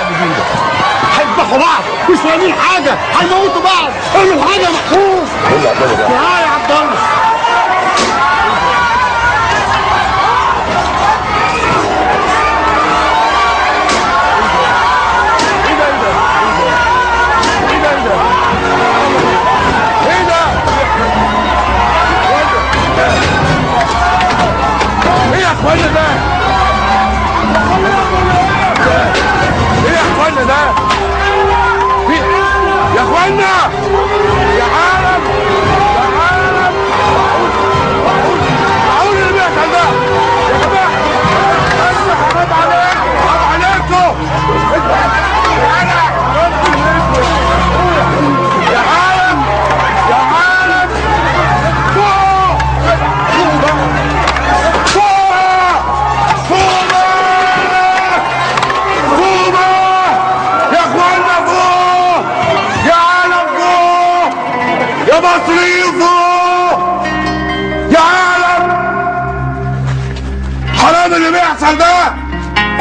عم مينا؟ هيذبحوا بعض، مش فاهمين حاجه، هيموتوا بعض. اعمل حاجه يا محفوظ. قول لي عبد الله بقى. تعالى يا عبد الله.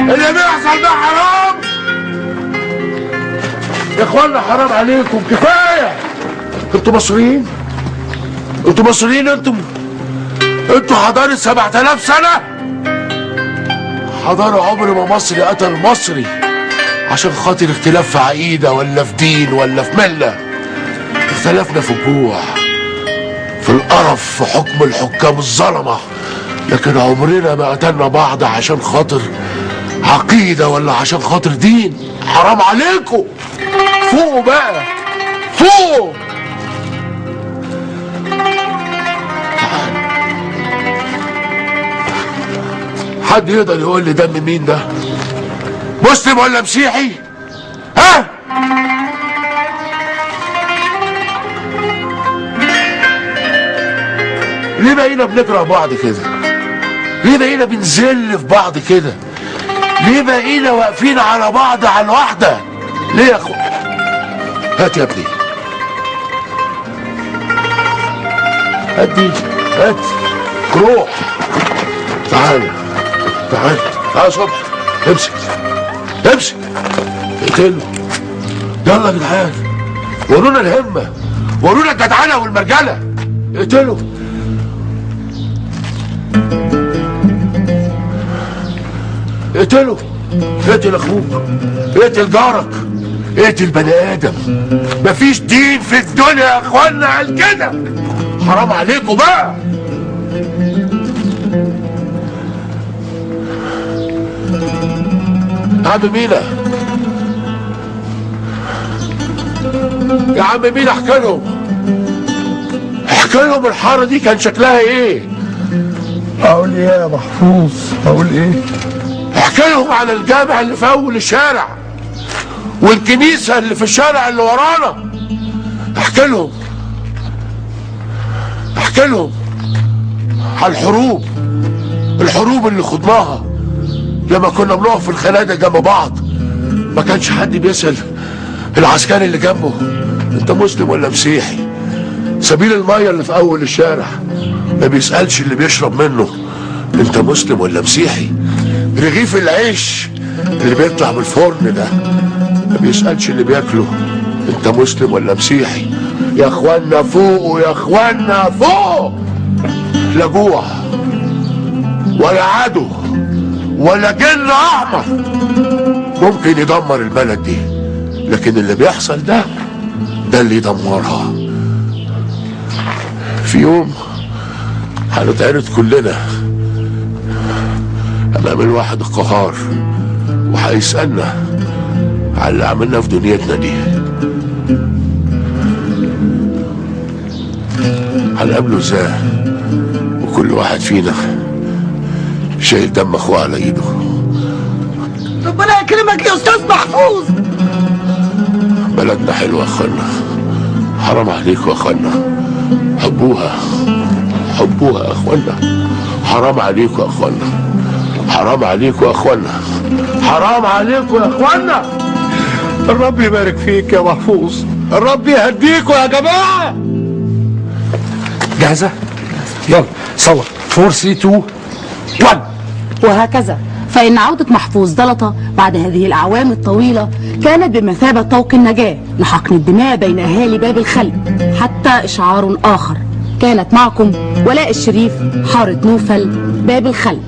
اللي بيحصل ده حرام يا اخوانا، حرام عليكم، كفايه. انتوا مصريين، انتوا مصريين، انتوا حضاره 7000 سنه، حضاره عمر ما مصري قتل مصري عشان خاطر اختلاف في عقيده ولا في دين ولا في مله. اختلفنا في الجوع، في القرف، في حكم الحكام الظلمه، لكن عمرنا ما قتلنا بعض عشان خاطر عقيدة ولا عشان خاطر دين. حرام عليكم، فوقوا بقى، فوقوا. حد يقدر يقول لي دم مين ده؟ مسلم ولا مسيحي؟ ها؟ ليه بقينا بنكره بعض كده؟ ليه بقينا بنذل في بعض كده؟ ليه بقينا واقفين على بعض على الواحدة؟ ليه يا اخو؟ هات يا ابني، هات دي، هات روح. تعالى تعالى تعالى صبحي، امسك امسك، اقتله. يلا يا جدعان، ورونا الهمة، ورونا الجدعنة والمرجلة. اقتله. اقتله، اقتل اخوك، اقتل جارك، اقتل بني ادم. مفيش دين في الدنيا يا اخوانا قال كده. حرام عليكم بقى. يا عم مينا، يا عم مينا، احكي لهم، احكي لهم الحاره دي كان شكلها ايه؟ اقول ايه يا محفوظ؟ اقول ايه؟ احكي لهم على الجامع اللي في اول الشارع والكنيسه اللي في الشارع اللي ورانا. احكي لهم، احكي لهم على الحروب اللي خضناها لما كنا بنقف في الخنادق جنب بعض. ما كانش حد بيسأل العسكري اللي جنبه انت مسلم ولا مسيحي. سبيل الميه اللي في اول الشارع ما بيسألش اللي بيشرب منه انت مسلم ولا مسيحي. رغيف العيش اللي بيطلع من الفرن ده ما بيسألش اللي بياكله انت مسلم ولا مسيحي. يا اخوانا فوقوا، يا اخوانا فوق. لا جوع ولا عدو ولا جن احمر ممكن يدمر البلد دي، لكن اللي بيحصل ده اللي يدمرها. في يوم هنتعرض كلنا امام الواحد القهار وهيسألنا على اللي عملنا في دنيتنا دي. هنقابله ازاي وكل واحد فينا شايل دم اخوه على ايده؟ ربنا يكرمك يا استاذ محفوظ. بلدنا حلوه يا اخوانا، حرام عليكم يا اخوانا، حبوها حبوها يا اخوانا، حرام عليكم يا اخوانا، حرام عليكم يا اخوانا، حرام عليكم يا اخوانا. الرب يبارك فيك يا محفوظ، الرب يهديكوا يا جماعه. جاهزه؟ يلا صور 4 3 2 1. وهكذا فإن عودة محفوظ زلطة بعد هذه الأعوام الطويلة كانت بمثابة طوق النجاة لحقن الدماء بين أهالي باب الخل. حتى إشعار آخر، كانت معكم ولاء الشريف، حارة نوفل، باب الخل.